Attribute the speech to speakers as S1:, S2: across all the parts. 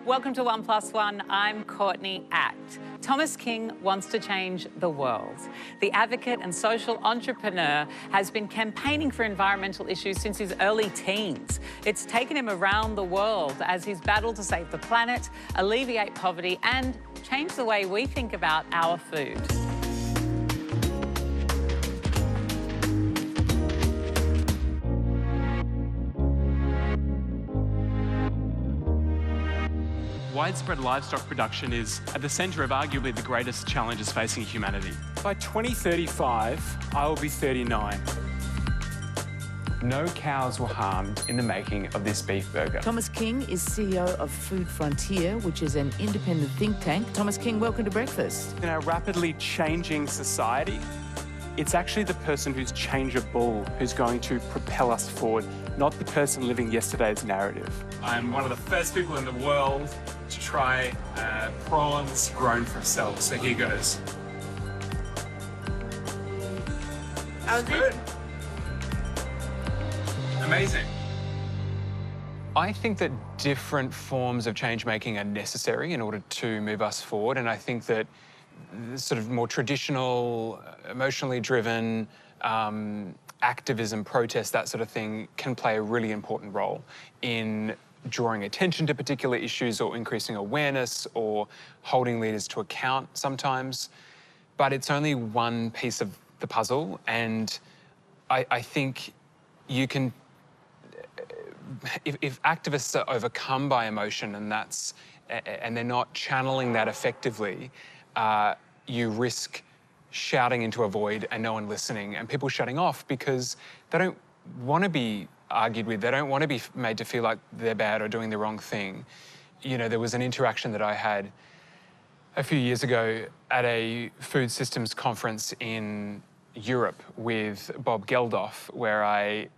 S1: Welcome to 1+1. I'm Courtney Act. Thomas King wants to change the world. The advocate and social entrepreneur has been campaigning for environmental issues since his early teens. It's taken him around the world as he's battled to save the planet, alleviate poverty, and change the way we think about our food.
S2: Widespread livestock production is at the centre of arguably the greatest challenges facing humanity. By 2035, I will be 39. No cows were harmed in the making of this beef burger.
S3: Thomas King is CEO of Food Frontier, which is an independent think tank. Thomas King, welcome to breakfast.
S2: In our rapidly changing society, it's actually the person who's changeable who's going to propel us forward, not the person living yesterday's narrative. I'm one of the first people in the world to try prawns grown from cells, so here goes.
S1: How's it?
S2: Amazing. I think that different forms of change-making are necessary in order to move us forward, and I think that the sort of more traditional, emotionally driven activism, protest, that sort of thing can play a really important role in drawing attention to particular issues or increasing awareness or holding leaders to account sometimes. But it's only one piece of the puzzle, and I think you can, if activists are overcome by emotion and they're not channeling that effectively, you risk shouting into a void and no one listening, and people shutting off because they don't want to be argued with. They don't want to be made to feel like they're bad or doing the wrong thing. You know, there was an interaction that I had a few years ago at a food systems conference in Europe with Bob Geldof, where I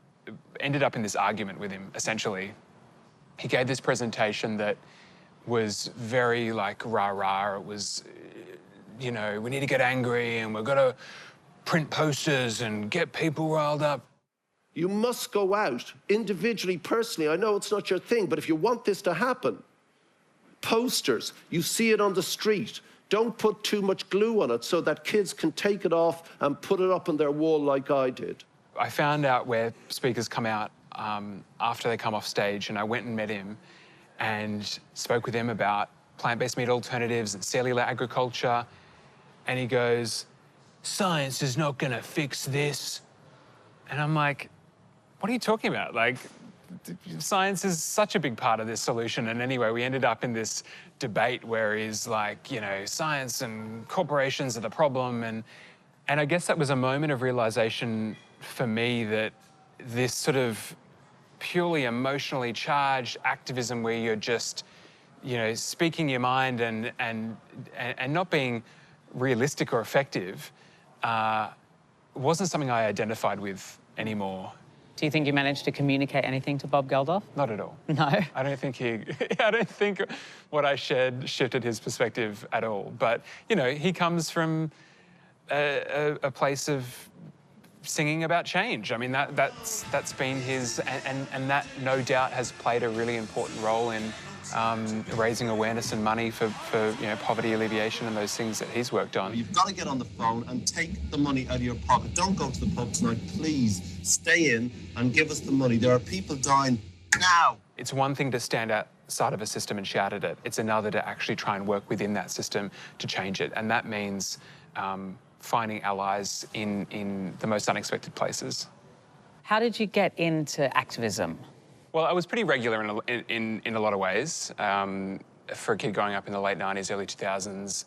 S2: ended up in this argument with him, essentially. He gave this presentation that was very like rah-rah. It was, you know, we need to get angry and we've got to print posters and get people riled up.
S4: You must go out individually, personally. I know it's not your thing, but if you want this to happen, posters, you see it on the street. Don't put too much glue on it so that kids can take it off and put it up on their wall like I did.
S2: I found out where speakers come out after they come off stage, and I went and met him and spoke with him about plant-based meat alternatives and cellular agriculture. And he goes, "Science is not gonna fix this." And I'm like, what are you talking about? Like, science is such a big part of this solution. And anyway, we ended up in this debate where he's like, you know, science and corporations are the problem. And I guess that was a moment of realization for me that this sort of purely emotionally charged activism where you're just, you know, speaking your mind and not being realistic or effective wasn't something I identified with anymore.
S1: Do you think you managed to communicate anything to Bob Geldof?
S2: Not at all.
S1: No?
S2: I don't think what I shared shifted his perspective at all. But, you know, he comes from a place of singing about change. I mean, that's been his, and that no doubt has played a really important role in raising awareness and money for you know, poverty alleviation and those things that he's worked on.
S5: You've got to get on the phone and take the money out of your pocket. Don't go to the pub tonight, please. Stay in and give us the money. There are people dying now.
S2: It's one thing to stand outside of a system and shout at it. It's another to actually try and work within that system to change it. And that means finding allies in the most unexpected places.
S1: How did you get into activism?
S2: Well, I was pretty regular in a lot of ways for a kid growing up in the late 90s, early 2000s,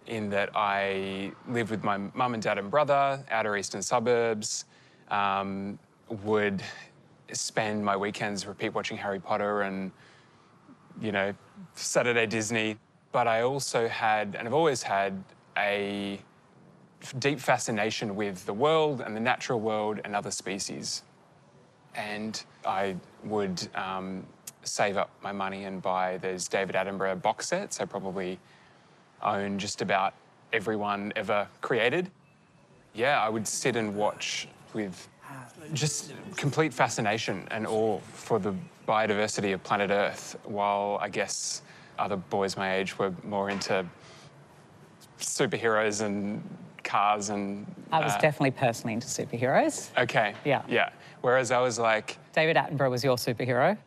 S2: in that I lived with my mum and dad and brother, outer eastern suburbs, would spend my weekends repeat watching Harry Potter and, you know, Saturday Disney. But I also had, and I've always had, a deep fascination with the world and the natural world and other species. And I would save up my money and buy those David Attenborough box sets. I probably own just about everyone ever created. Yeah, I would sit and watch with just complete fascination and awe for the biodiversity of planet Earth, while I guess other boys my age were more into superheroes and cars and...
S1: I was definitely personally into superheroes.
S2: Okay.
S1: Yeah.
S2: Yeah. Whereas I was like...
S1: David Attenborough was your superhero?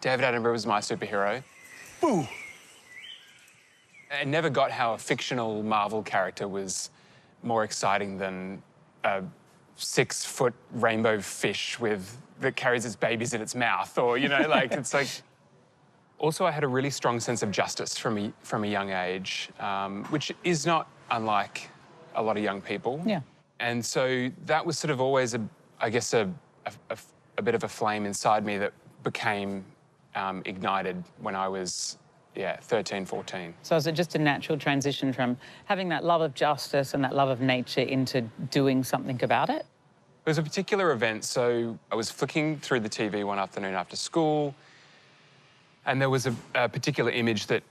S2: David Attenborough was my superhero. Boo! I never got how a fictional Marvel character was more exciting than a 6-foot rainbow fish that carries its babies in its mouth, or, you know, like, it's like... Also, I had a really strong sense of justice from a young age, which is not unlike a lot of young people.
S1: Yeah. And
S2: so that was sort of always, I guess, a bit of a flame inside me that became ignited when I was, 13, 14.
S1: So is it just a natural transition from having that love of justice and that love of nature into doing something about it?
S2: It was a particular event. So I was flicking through the TV one afternoon after school, and there was a particular image that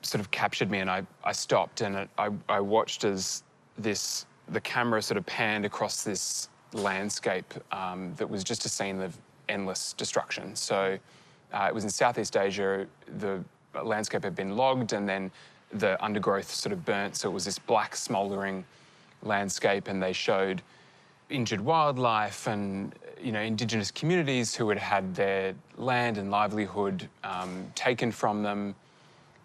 S2: sort of captured me, and I stopped and I watched as the camera sort of panned across this landscape that was just a scene of endless destruction. So it was in Southeast Asia. The landscape had been logged and then the undergrowth sort of burnt, so it was this black smouldering landscape, and they showed injured wildlife and, you know, Indigenous communities who had had their land and livelihood taken from them.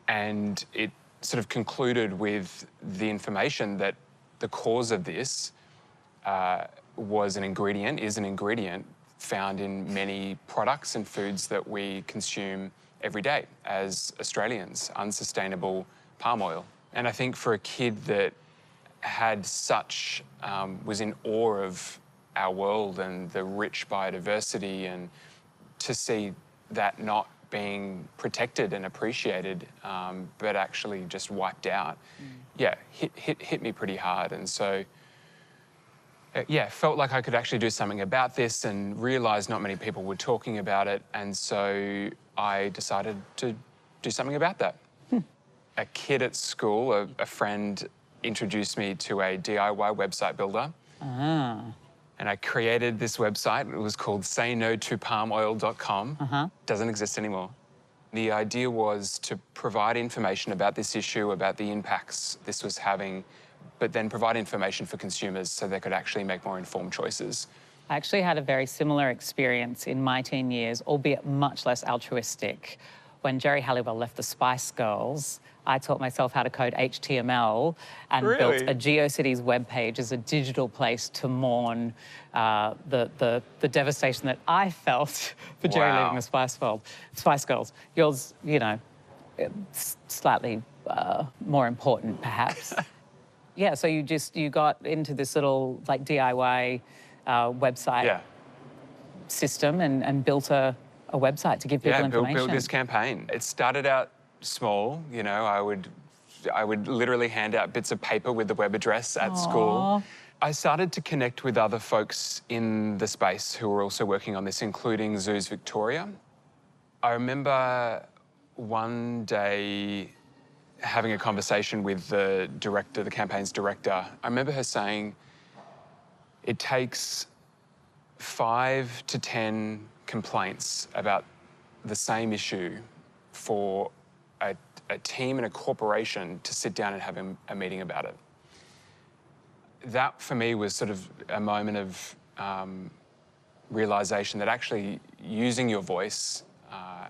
S2: And it sort of concluded with the information that the cause of this is an ingredient found in many products and foods that we consume every day as Australians, unsustainable palm oil. And I think for a kid that had was in awe of our world and the rich biodiversity, and to see that not being protected and appreciated, but actually just wiped out, hit me pretty hard. And so, felt like I could actually do something about this, and realised not many people were talking about it. And so I decided to do something about that. A kid at school, a friend, introduced me to a DIY website builder. And I created this website. It was called saynotopalmoil.com. Doesn't exist anymore. The idea was to provide information about this issue, about the impacts this was having, but then provide information for consumers so they could actually make more informed choices.
S1: I actually had a very similar experience in my teen years, albeit much less altruistic. When Jerry Halliwell left the Spice Girls, I taught myself how to code HTML and built a GeoCities webpage as a digital place to mourn the devastation that I felt for Jerry leaving the Spice Girls. Yours, you know, slightly more important, perhaps. Yeah, so you got into this little like DIY website system and built a website to give people information.
S2: Built this campaign. It started out small, you know. I would literally hand out bits of paper with the web address at school. I started to connect with other folks in the space who were also working on this, including Zoos Victoria. I remember one day having a conversation with the campaign's director. I remember her saying, it takes 5 to 10 complaints about the same issue for a team and a corporation to sit down and have a meeting about it. That, for me, was sort of a moment of realisation that actually using your voice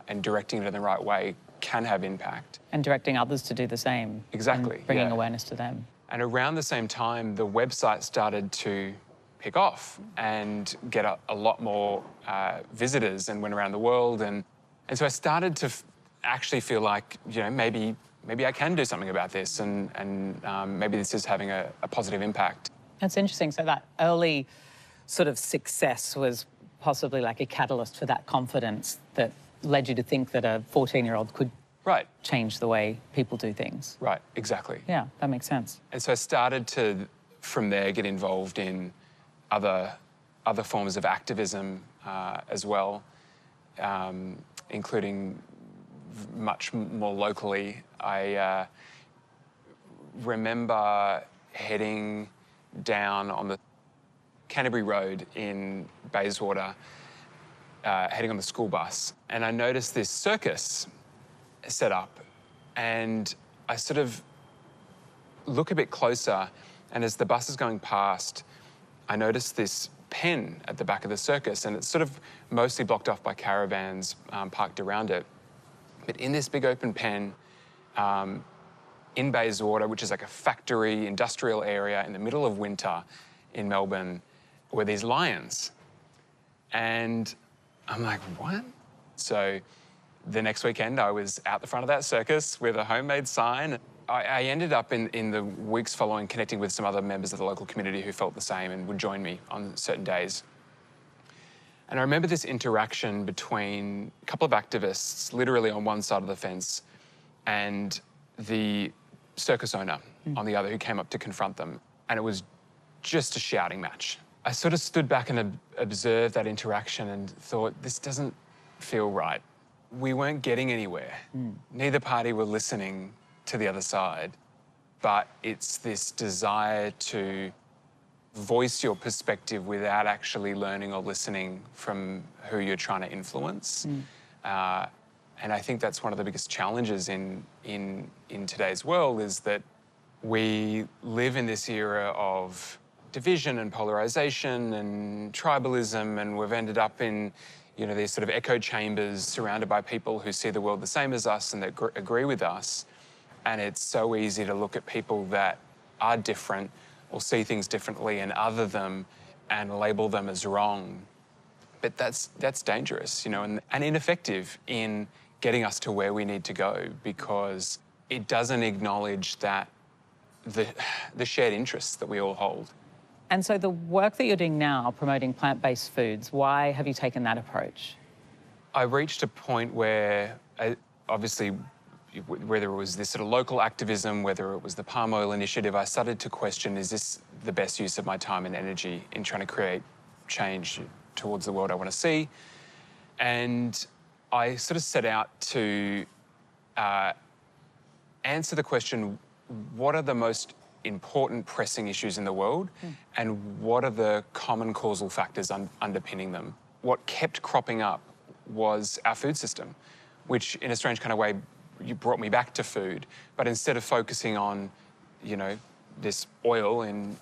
S2: and directing it in the right way can have impact.
S1: And directing others to do the same.
S2: Exactly.
S1: And bringing awareness to them.
S2: And around the same time, the website started to pick off and get a lot more visitors, and went around the world. And so I started to actually feel like, you know, maybe I can do something about this, and maybe this is having a positive impact.
S1: That's interesting. So that early sort of success was possibly like a catalyst for that confidence that led you to think that a 14-year-old could change the way people do things.
S2: Right, exactly.
S1: Yeah, that makes sense.
S2: And so I started to, from there, get involved in other forms of activism as well, including much more locally. I remember heading down on the Canterbury Road in Bayswater, heading on the school bus, and I noticed this circus set up And I sort of look a bit closer, and as the bus is going past, I notice this pen at the back of the circus, and it's sort of mostly blocked off by caravans parked around it. But in this big open pen, in Bayswater, which is like a factory, industrial area in the middle of winter in Melbourne, were these lions. And I'm like, what? So the next weekend, I was out the front of that circus with a homemade sign. I ended up in the weeks following connecting with some other members of the local community who felt the same and would join me on certain days. And I remember this interaction between a couple of activists, literally on one side of the fence, and the circus owner on the other, who came up to confront them. And it was just a shouting match. I sort of stood back and observed that interaction and thought, this doesn't feel right. We weren't getting anywhere. Neither party were listening to the other side, but it's this desire to voice your perspective without actually learning or listening from who you're trying to influence. And I think that's one of the biggest challenges in today's world, is that we live in this era of division and polarization and tribalism, and we've ended up in, you know, these sort of echo chambers surrounded by people who see the world the same as us and that agree with us. And it's so easy to look at people that are different or see things differently and other them and label them as wrong. But that's dangerous, you know, and ineffective in getting us to where we need to go, because it doesn't acknowledge that the shared interests that we all hold.
S1: And so the work that you're doing now, promoting plant-based foods, why have you taken that approach?
S2: I reached a point where, obviously, whether it was this sort of local activism, whether it was the palm oil initiative, I started to question, is this the best use of my time and energy in trying to create change towards the world I want to see? And I sort of set out to answer the question, what are the most important pressing issues in the world, and what are the common causal factors underpinning them? What kept cropping up was our food system, which in a strange kind of way, you brought me back to food, but instead of focusing on, you know, this oil in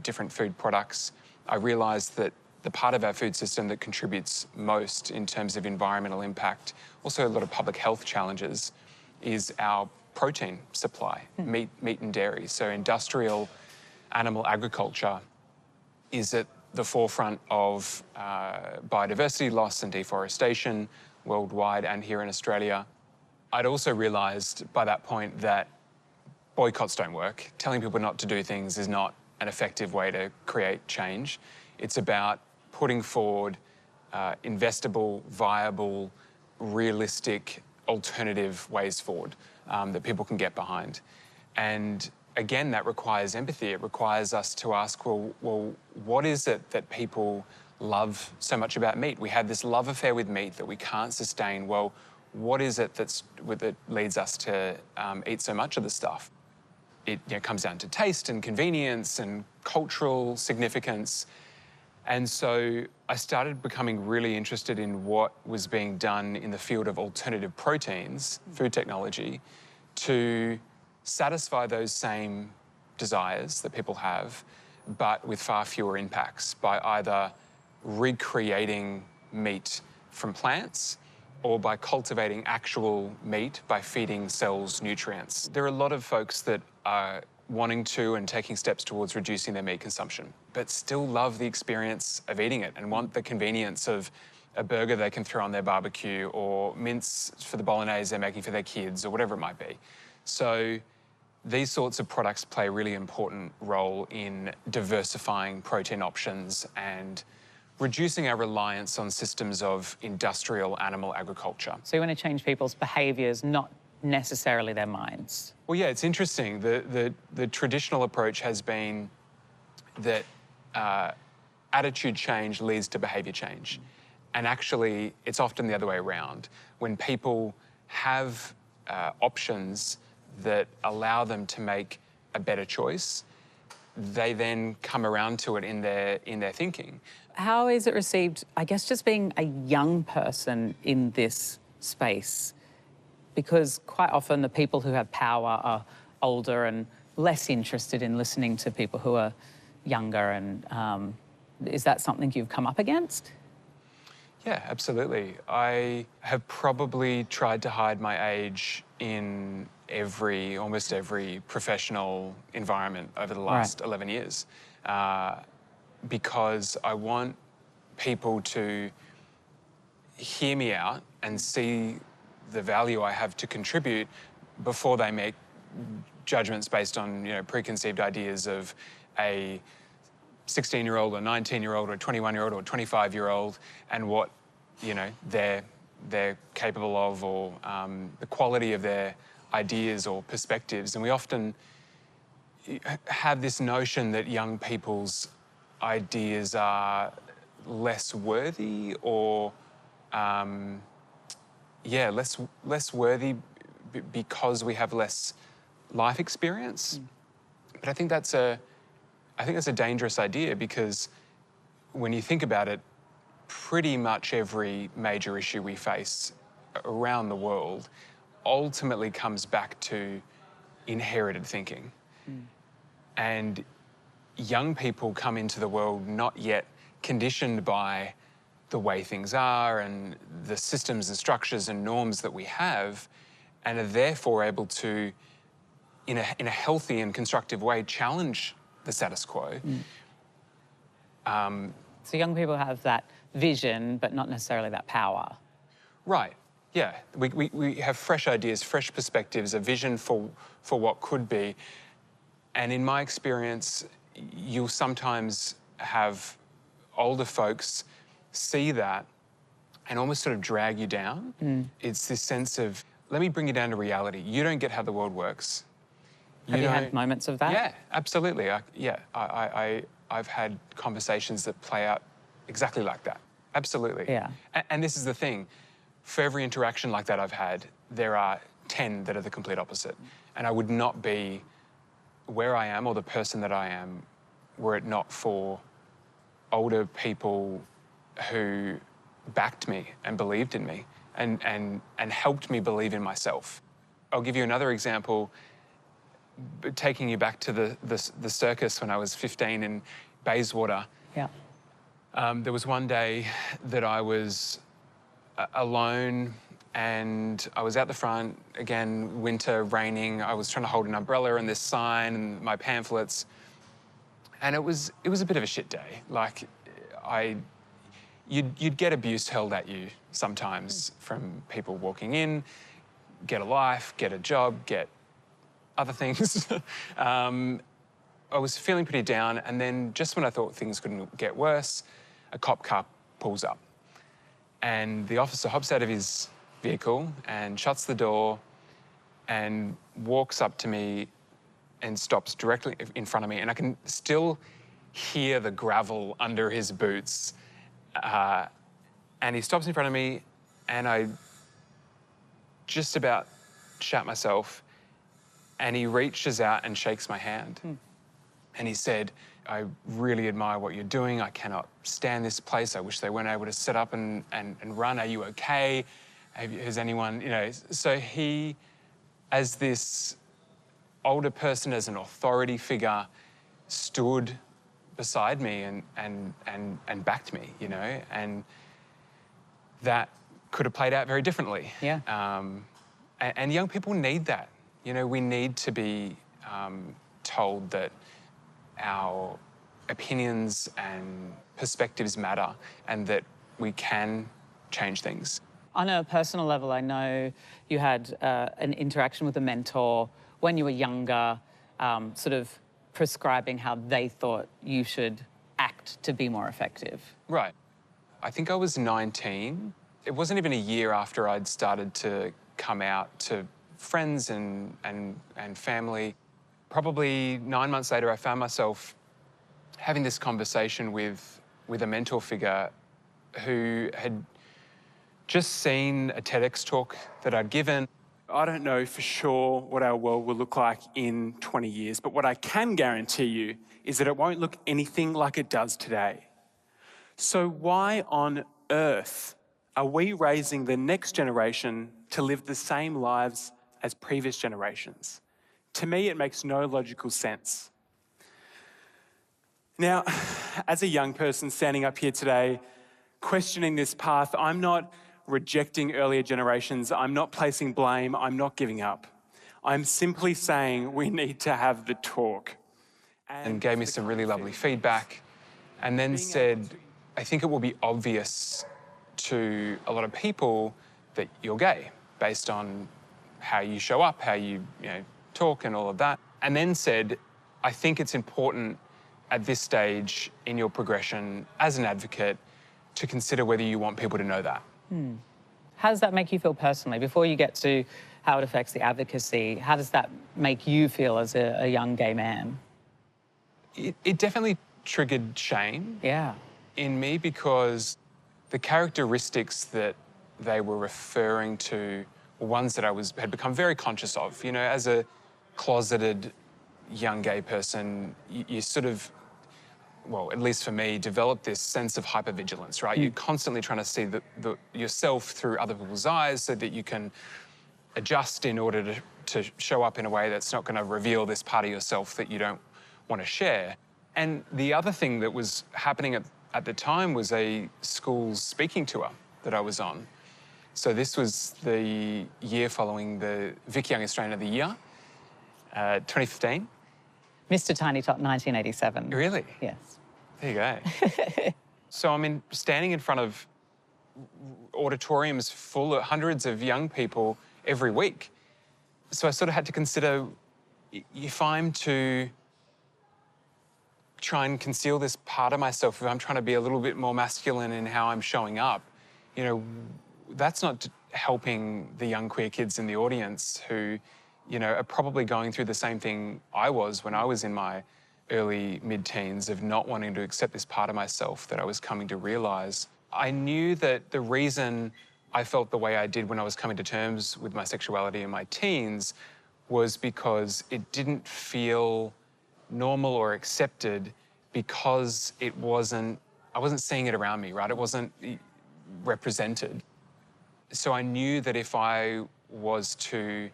S2: different food products, I realised that the part of our food system that contributes most in terms of environmental impact, also a lot of public health challenges, is our protein supply, meat and dairy. So industrial animal agriculture is at the forefront of biodiversity loss and deforestation worldwide and here in Australia. I'd also realised by that point that boycotts don't work. Telling people not to do things is not an effective way to create change. It's about putting forward investable, viable, realistic, alternative ways forward that people can get behind. And again, that requires empathy. It requires us to ask, well, what is it that people love so much about meat? We have this love affair with meat that we can't sustain. Well, what is it that leads us to eat so much of the stuff? It comes down to taste and convenience and cultural significance. And so I started becoming really interested in what was being done in the field of alternative proteins, food technology, to satisfy those same desires that people have, but with far fewer impacts, by either recreating meat from plants or by cultivating actual meat by feeding cells nutrients. There are a lot of folks that are wanting to and taking steps towards reducing their meat consumption, but still love the experience of eating it and want the convenience of a burger they can throw on their barbecue or mince for the bolognese they're making for their kids or whatever it might be. So these sorts of products play a really important role in diversifying protein options and reducing our reliance on systems of industrial animal agriculture.
S1: So you want to change people's behaviours, not necessarily their minds?
S2: Well, yeah, it's interesting. The traditional approach has been that attitude change leads to behaviour change. And actually, it's often the other way around. When people have options that allow them to make a better choice, they then come around to it in their thinking.
S1: How is it received, I guess, just being a young person in this space? because quite often the people who have power are older and less interested in listening to people who are younger. And is that something you've come up against?
S2: Yeah, absolutely. I have probably tried to hide my age in almost every professional environment over the last 11 years because I want people to hear me out and see the value I have to contribute before they make judgments based on, preconceived ideas of a 16-year-old or 19-year-old or 21-year-old or 25-year-old and what, they're capable of, or the quality of their ideas or perspectives. And we often have this notion that young people's ideas are less worthy or, less worthy because we have less life experience. But I think that's a dangerous idea, because when you think about it, pretty much every major issue we face around the world ultimately comes back to inherited thinking. And young people come into the world not yet conditioned by the way things are and the systems and structures and norms that we have, and are therefore able to, in a healthy and constructive way, challenge the status quo.
S1: So young people have that vision, but not necessarily that power.
S2: Right, yeah. We have fresh ideas, fresh perspectives, a vision for what could be. And in my experience, you'll sometimes have older folks see that and almost sort of drag you down. It's this sense of, let me bring you down to reality. You don't get how the world works.
S1: Have you had moments of that?
S2: Yeah, absolutely. I've had conversations that play out exactly like that. Absolutely.
S1: Yeah.
S2: And this is the thing. For every interaction like that I've had, there are 10 that are the complete opposite. And I would not be where I am or the person that I am were it not for older people who backed me and believed in me and helped me believe in myself. I'll give you another example, taking you back to the circus when I was 15 in Bayswater.
S1: Yeah.
S2: There was one day that I was alone and I was out the front, again, winter, raining. I was trying to hold an umbrella and this sign and my pamphlets. And it was a bit of a shit day. Like, you'd get abuse hurled at you sometimes from people walking in, get a life, get a job, get other things. I was feeling pretty down, and then just when I thought things couldn't get worse, a cop car pulls up. And the officer hops out of his vehicle and shuts the door and walks up to me and stops directly in front of me. And I can still hear the gravel under his boots. And he stops in front of me, and I just about shat myself. And he reaches out and shakes my hand. And he said, I really admire what you're doing. I cannot stand this place. I wish they weren't able to set up and run. Are you okay? Has anyone, So he, as this older person, as an authority figure, stood beside me and backed me, and that could have played out very differently.
S1: Yeah.
S2: And young people need that. We need to be told that our opinions and perspectives matter and that we can change things.
S1: On a personal level, I know you had an interaction with a mentor when you were younger, sort of prescribing how they thought you should act to be more effective.
S2: Right. I think I was 19. It wasn't even a year after I'd started to come out to friends and family. Probably 9 months later, I found myself having this conversation with a mentor figure who had just seen a TEDx talk that I'd given. I don't know for sure what our world will look like in 20 years, but what I can guarantee you is that it won't look anything like it does today. So why on earth Are we raising the next generation to live the same lives as previous generations? To me, it makes no logical sense. Now, as a young person standing up here today, questioning this path, I'm not rejecting earlier generations, I'm not placing blame, I'm not giving up. I'm simply saying we need to have the talk. And gave me some really lovely feedback, and then said, I think it will be obvious to a lot of people that you're gay based on how you show up, how you talk and all of that. And then said, I think it's important at this stage in your progression as an advocate to consider whether you want people to know that.
S1: How does that make you feel personally? Before you get to how it affects the advocacy, how does that make you feel as a young gay man?
S2: It definitely triggered shame in me, because the characteristics that they were referring to were ones that I had become very conscious of. As a closeted young gay person, you sort of, well, at least for me, develop this sense of hypervigilance, right? You're constantly trying to see yourself through other people's eyes so that you can adjust in order to show up in a way that's not going to reveal this part of yourself that you don't want to share. And the other thing that was happening at the time was a school speaking tour that I was on. So this was the year following the Vic Young Australian of the Year, 2015.
S1: Mr. Tiny Tot 1987.
S2: Really?
S1: Yes.
S2: There you go. So I'm standing in front of auditoriums full of hundreds of young people every week. So I sort of had to consider, if I'm to try and conceal this part of myself, if I'm trying to be a little bit more masculine in how I'm showing up, that's not helping the young queer kids in the audience who, are probably going through the same thing I was when I was in my early mid-teens, of not wanting to accept this part of myself that I was coming to realise. I knew that the reason I felt the way I did when I was coming to terms with my sexuality in my teens was because it didn't feel normal or accepted, because I wasn't seeing it around me, right? It wasn't represented. So I knew that if I was to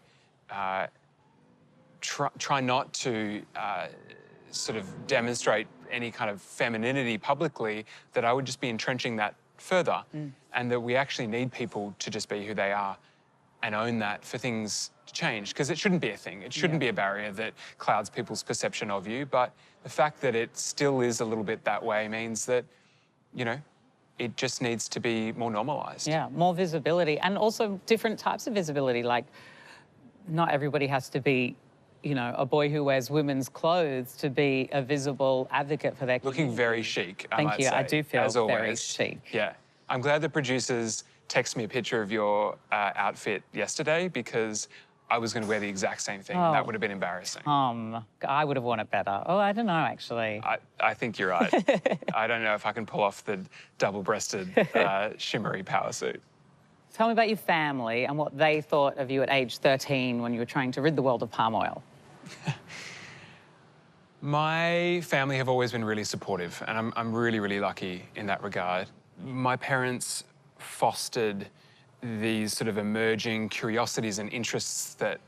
S2: try not to sort of demonstrate any kind of femininity publicly, that I would just be entrenching that further, and that we actually need people to just be who they are and own that for things to change, because it shouldn't be a thing. It shouldn't be a barrier that clouds people's perception of you, but the fact that it still is a little bit that way means that, it just needs to be more normalised.
S1: Yeah, more visibility, and also different types of visibility. Like, not everybody has to be, a boy who wears women's clothes to be a visible advocate for their community.
S2: Looking very chic, I might
S1: Thank you.
S2: say,
S1: I do feel
S2: as always.
S1: very chic.
S2: Yeah. I'm glad the producers texted me a picture of your outfit yesterday, because I was going to wear the exact same thing. That would have been embarrassing.
S1: I would have worn it better. Oh, I don't know, actually.
S2: I think you're right. I don't know if I can pull off the double-breasted shimmery power suit.
S1: Tell me about your family and what they thought of you at age 13 when you were trying to rid the world of palm oil.
S2: My family have always been really supportive, and I'm really, really lucky in that regard. My parents fostered these sort of emerging curiosities and interests that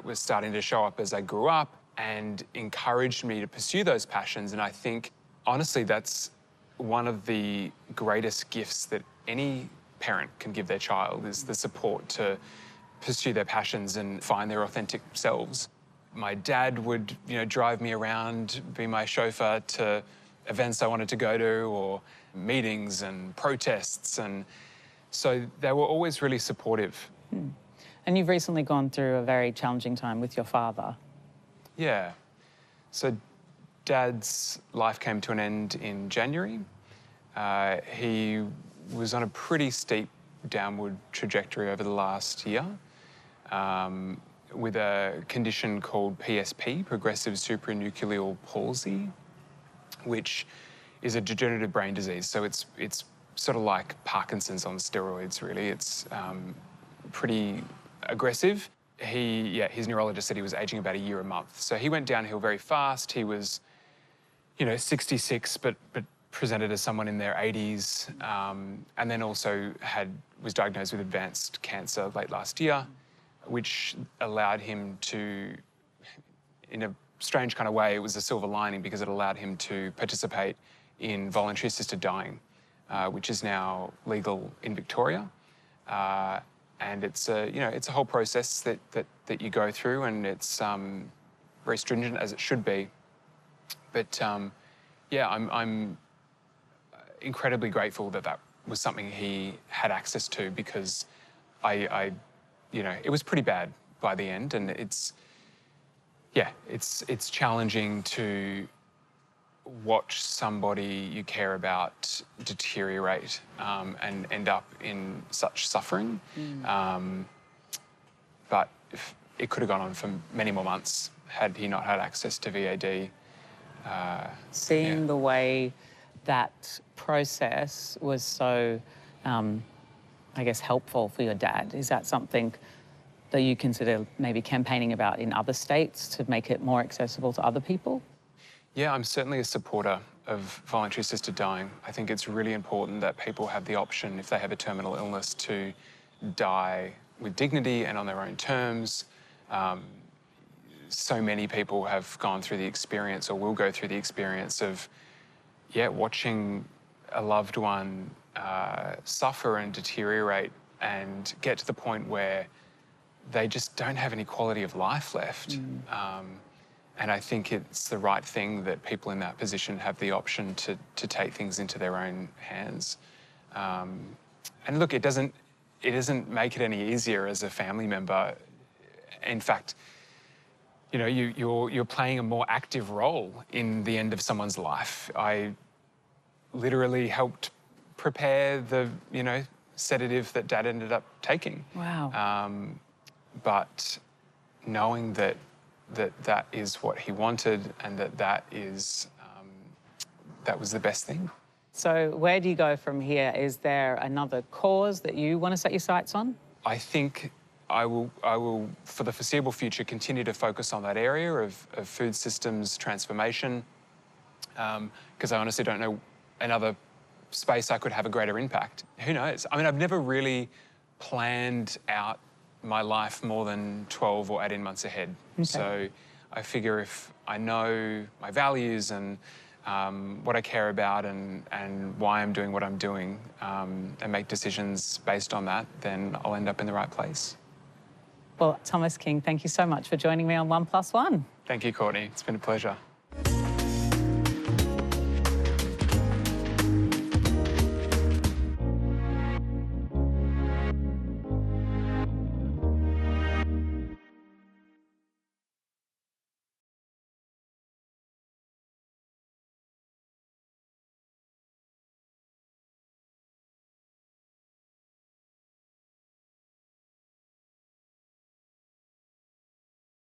S2: were starting to show up as I grew up, and encouraged me to pursue those passions. And I think, honestly, that's one of the greatest gifts that any parent can give their child, is the support to pursue their passions and find their authentic selves. My dad would, drive me around, be my chauffeur to events I wanted to go to, or meetings and protests, and so they were always really supportive.
S1: And you've recently gone through a very challenging time with your father.
S2: Yeah. So Dad's life came to an end in January. He was on a pretty steep downward trajectory over the last year, with a condition called PSP, progressive supranuclear palsy, which is a degenerative brain disease. So it's sort of like Parkinson's on steroids, really. It's pretty aggressive. His neurologist said he was aging about a year a month. So he went downhill very fast. He was, 66, but presented as someone in their 80s, and then also was diagnosed with advanced cancer late last year, which allowed him to, in a strange kind of way, it was a silver lining because it allowed him to participate in voluntary assisted dying, which is now legal in Victoria. And it's a whole process that you go through, and it's very stringent, as it should be. But yeah, I'm incredibly grateful that was something he had access to, because it was pretty bad by the end, and it's challenging to watch somebody you care about deteriorate and end up in such suffering. But it could have gone on for many more months had he not had access to VAD.
S1: Seeing the way that process was so, I guess, helpful for your dad, is that something that you consider maybe campaigning about in other states to make it more accessible to other people?
S2: Yeah, I'm certainly a supporter of voluntary assisted dying. I think it's really important that people have the option, if they have a terminal illness, to die with dignity and on their own terms. So many people have gone through the experience, or will go through the experience of, watching a loved one suffer and deteriorate and get to the point where they just don't have any quality of life left. And I think it's the right thing that people in that position have the option to take things into their own hands. And look, it doesn't make it any easier as a family member. In fact, you're playing a more active role in the end of someone's life. I literally helped prepare the, sedative that Dad ended up taking.
S1: Wow.
S2: But knowing that is what he wanted, and that was the best thing.
S1: So where do you go from here? Is there another cause that you want to set your sights on?
S2: I think I will, for the foreseeable future, continue to focus on that area of food systems transformation, because I honestly don't know another space I could have a greater impact. Who knows? I mean, I've never really planned out my life more than 12 or 18 months ahead. Okay. So I figure if I know my values and what I care about and why I'm doing what I'm doing, and make decisions based on that, then I'll end up in the right place.
S1: Well, Thomas King, thank you so much for joining me on 1+1.
S2: Thank you, Courtney. It's been a pleasure.